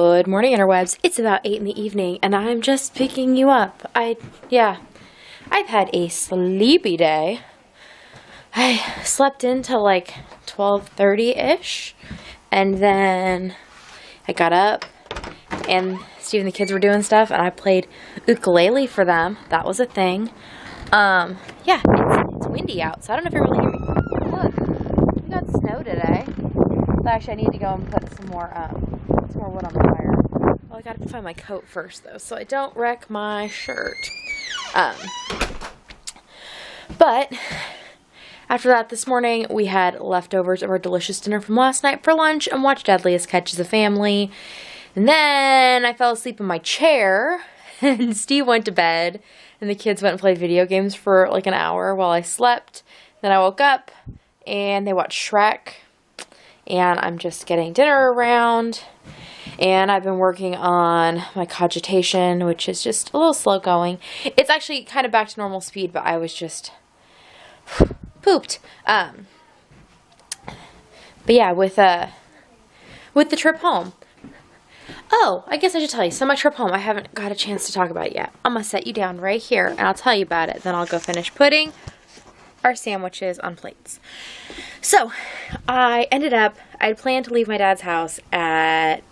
Good morning, interwebs. It's about 8 in the evening, and I'm just picking you up. I've had a sleepy day. I slept until like 12:30-ish, and then I got up, and Steve and the kids were doing stuff, and I played ukulele for them. That was a thing. It's windy out, so I don't know if you really hear me. Look, we got snow today. So actually, I need to go and put some more wood on the fire. Well, I gotta find my coat first, though, so I don't wreck my shirt. But after that, this morning, we had leftovers of our delicious dinner from last night for lunch and watched Deadliest Catch as a family. And then I fell asleep in my chair, and Steve went to bed, and the kids went and played video games for like an hour while I slept. Then I woke up, and they watched Shrek, and I'm just getting dinner around. And I've been working on my cogitation, which is just a little slow going. It's actually kind of back to normal speed, but I was just pooped. But yeah, with the trip home. Oh, I guess I should tell you. So my trip home, I haven't got a chance to talk about it yet. I'm going to set you down right here, and I'll tell you about it. Then I'll go finish putting our sandwiches on plates. So, I had planned to leave my dad's house at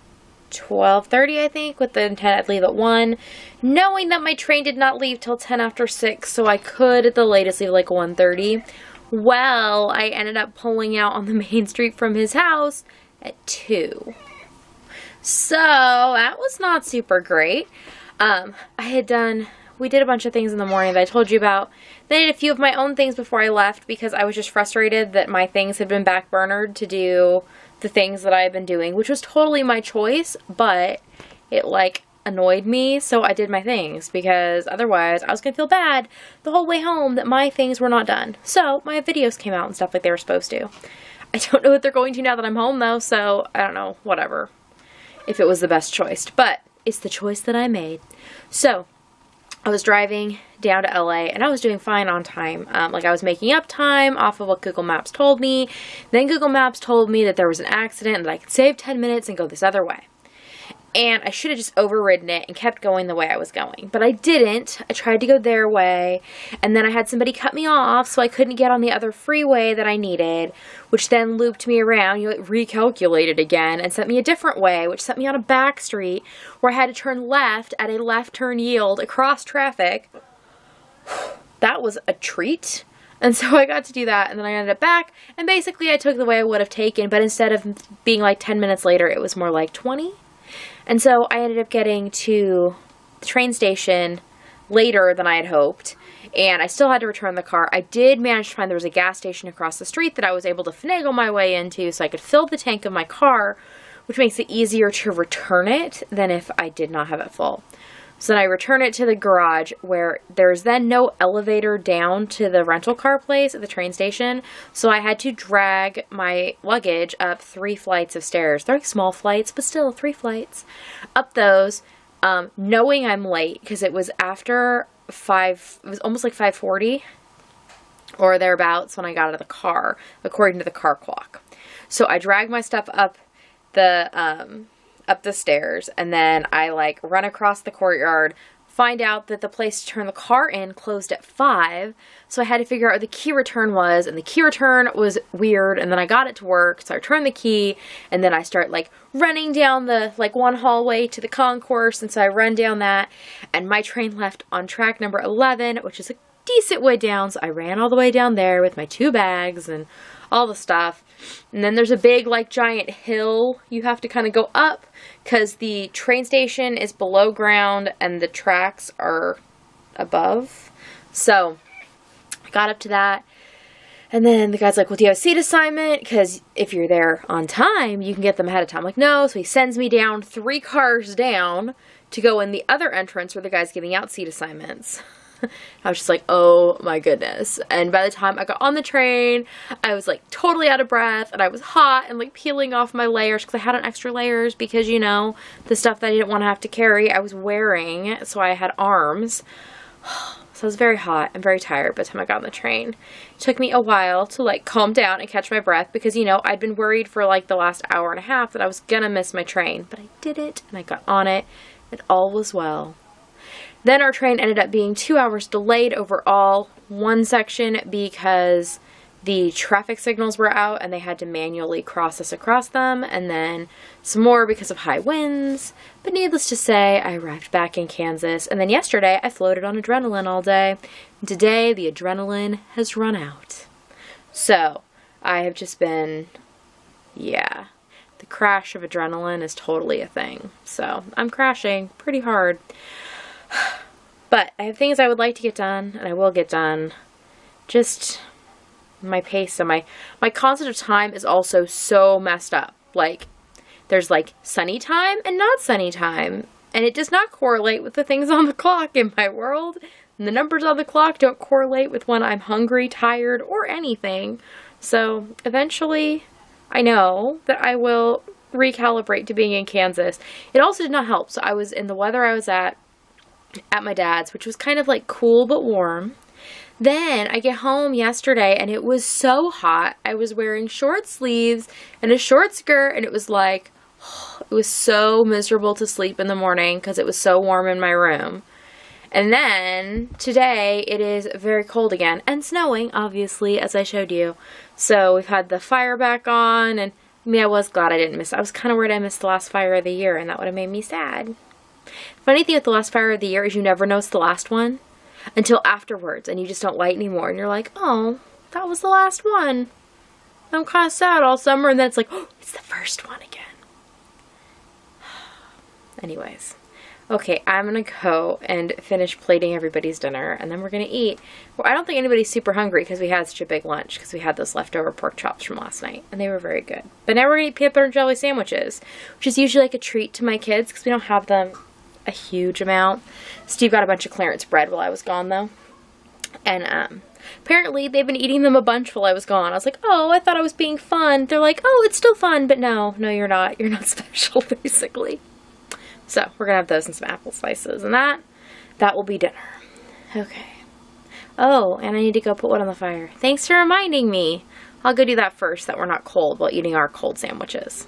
12:30, I think, with the intent I'd leave at 1, knowing that my train did not leave till 10 after 6, so I could at the latest leave like 1:30. Well, I ended up pulling out on the main street from his house at 2. So, that was not super great. We did a bunch of things in the morning that I told you about. Then I did a few of my own things before I left because I was just frustrated that my things had been backburnered to do the things that I had been doing, which was totally my choice, but it like annoyed me, so I did my things because otherwise I was gonna feel bad the whole way home that my things were not done. So my videos came out and stuff like they were supposed to. I don't know what they're going to now that I'm home though, so I don't know, whatever, if it was the best choice, but it's the choice that I made. So I was driving down to LA, and I was doing fine on time. I was making up time off of what Google Maps told me. Then Google Maps told me that there was an accident and that I could save 10 minutes and go this other way. And I should have just overridden it and kept going the way I was going. But I didn't. I tried to go their way, and then I had somebody cut me off, so I couldn't get on the other freeway that I needed, which then looped me around, recalculated again, and sent me a different way, which sent me on a back street where I had to turn left at a left turn yield across traffic. That was a treat. And so I got to do that, and then I ended up back, and basically I took the way I would have taken, but instead of being like 10 minutes later, it was more like 20. And so I ended up getting to the train station later than I had hoped, and I still had to return the car. I did manage to find there was a gas station across the street that I was able to finagle my way into so I could fill the tank of my car, which makes it easier to return it than if I did not have it full. So then I return it to the garage where there's then no elevator down to the rental car place at the train station. So I had to drag my luggage up 3 flights of stairs. They're like small flights, but still 3 flights. Up those, knowing I'm late because it was after 5, it was almost like 5:40 or thereabouts when I got out of the car, according to the car clock. So I dragged my stuff up the stairs, and then I run across the courtyard, find out that the place to turn the car in closed at 5, so I had to figure out what the key return was, and the key return was weird, and then I got it to work, so I turned the key, and then I start running down the one hallway to the concourse, and so I run down that, and my train left on track number 11, which is a decent way down, so I ran all the way down there with my 2 bags and all the stuff. And then there's a big giant hill you have to kind of go up because the train station is below ground and the tracks are above. So I got up to that, and then the guy's like, well, do you have a seat assignment? Because if you're there on time, you can get them ahead of time. I'm like, no. So he sends me down 3 cars down to go in the other entrance where the guy's giving out seat assignments. I was just like, oh my goodness. And by the time I got on the train, I was totally out of breath, and I was hot and peeling off my layers because I had on extra layers because, the stuff that I didn't want to have to carry, I was wearing, so I had arms. So I was very hot and very tired by the time I got on the train. It took me a while to like calm down and catch my breath because, you know, I'd been worried for like the last hour and a half that I was gonna miss my train, but I did it and I got on it and all was well. Then our train ended up being 2 hours delayed overall, one section because the traffic signals were out and they had to manually cross us across them, and then some more because of high winds. But needless to say, I arrived back in Kansas, and then yesterday I floated on adrenaline all day. And today the adrenaline has run out. So I have just been, yeah, the crash of adrenaline is totally a thing. So I'm crashing pretty hard. But I have things I would like to get done, and I will get done. Just my pace and my concept of time is also so messed up. Like, there's like sunny time and not sunny time, and it does not correlate with the things on the clock in my world. And the numbers on the clock don't correlate with when I'm hungry, tired, or anything. So eventually I know that I will recalibrate to being in Kansas. It also did not help. So I was in the weather I was at my dad's, which was kind of like cool but warm. Then I get home yesterday and it was so hot. I was wearing short sleeves and a short skirt, and it was like, it was so miserable to sleep in the morning because it was so warm in my room. And then today it is very cold again and snowing, obviously, as I showed you. So we've had the fire back on, and I mean, I was glad I didn't miss it. I was kind of worried I missed the last fire of the year, and that would have made me sad. Funny thing with the last fire of the year is you never know it's the last one until afterwards, and you just don't light anymore, and you're like, oh, that was the last one. I'm kind of sad all summer, and then it's like, oh, it's the first one again. Anyways, okay, I'm gonna go and finish plating everybody's dinner, and then we're gonna eat. Well, I don't think anybody's super hungry because we had such a big lunch, because we had those leftover pork chops from last night, and they were very good. But now we're gonna eat peanut butter and jelly sandwiches, which is usually like a treat to my kids because we don't have them a huge amount. Steve got a bunch of clearance bread while I was gone, though, and apparently they've been eating them a bunch while I was gone. I was like, oh, I thought I was being fun. They're like, oh, it's still fun, but no, you're not. You're not special, basically. So we're gonna have those and some apple slices, and that will be dinner. Okay. Oh, and I need to go put wood on the fire. Thanks for reminding me. I'll go do that first, that we're not cold while eating our cold sandwiches.